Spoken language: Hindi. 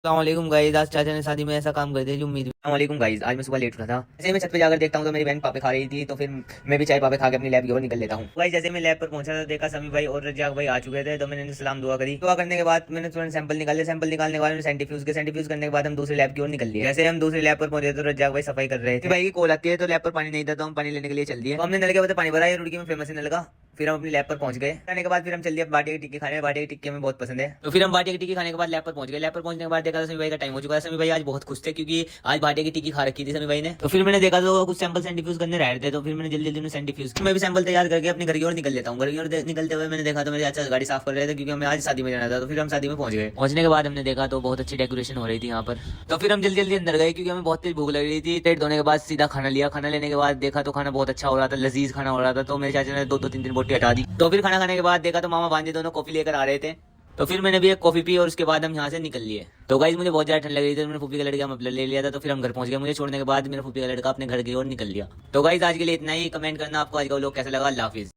अस्सलामुअलैकुम गाइस, आज चाचा ने शादी में ऐसा काम कर दिया जो उम्मीद। अस्सलामुअलैकुम गाइस, आज मैं सुबह लेट उठा था। जैसे मैं छत पे जाकर देखता हूँ तो मेरी बहन पापे खा रही थी, तो फिर मैं भी चाय पापे खा के अपनी लैब की ओर निकल लेता हूँ। गाइस जैसे मैं लैब पर पहुंचा तो देखा समी भाई और रजाक भाई आ चुके थे, तो मैंने उन्हें सलाम दुआ करी। दुआ करने के बाद मैंने तुरंत सैंपल निकाले। सैंपल निकालने के बाद मैंने सेंटीफ्यूज करने के बाद हम दूसरी लैब की ओर निकल लिए। जैसे हम दूसरी लैब पर पहुंचे तो रजाक भाई सफाई कर रहे थे। भाई की कॉल आती है तो लैब पर पानी नहीं था, तो हम पानी लेने के लिए चल दिए। तो हमने नल के बाद पानी भरा, ये रुड़की में फेमस नल का। फिर हम अपनी लैब पर पहुंच गए। खाने के बाद फिर हम चल दिए बाटी की टिक्की खाने। बाटी की टिक्की हमें बहुत पसंद है, तो फिर हम बाटी की टिक्की खाने के बाद लैब पर पहुंच गए। लैब पर पहुंचने के बाद देखा तो समी भाई का टाइम हो चुका है। समी भाई आज बहुत खुश थे क्योंकि आज बाटी की टिक्की खा रखी थी समी भाई ने। तो फिर मैंने देखा तो कुछ सैंपल सेंटीफ्यूज करने रह रहे थे, तो फिर मैंने जल्दी जल्दी सेंटीफ्यूज मैं भी सैंपल तैयार करके अपने घर की ओर निकल लेता हूँ। घर की ओर निकलते हुए मैंने देखा तो मेरे चाचा गाड़ी साफ कर रहे थे क्योंकि हमें आज शादी में जाना था। तो फिर हम शादी में पहुंच गए। पहुंचने के बाद हमने देखा तो बहुत अच्छी डेकोरेशन हो रही थी यहाँ पर। तो फिर हम जल्दी जल्दी अंदर गए क्योंकि हमें बहुत तेज भूख लग रही थी। पेट धोने के बाद सीधा खाना लिया। खाना लेने के बाद देखा तो खाना बहुत अच्छा हो रहा था, लजीज खाना हो रहा था। तो मेरे चाचा ने दो दो तीन तीन बोटी हटा दी। तो फिर खाना खाने के बाद देखा तो मामा भांजे दोनों कॉफी लेकर आ रहे थे। तो फिर मैंने भी एक कॉफी पी और उसके बाद हम यहाँ से निकल लिए। तो गाइस मुझे बहुत ज्यादा ठंड लग रही थी, तो मैंने फूफी का लड़का मफलर ले लिया था। तो फिर हम घर पहुंच गए। मुझे छोड़ने के बाद मेरा फूफी का लड़का अपने घर की ओर निकल लिया। तो गाइस आज के लिए इतना ही। कमेंट करना आपको आज का व्लॉग कैसा लगा। अल्लाह हाफिज।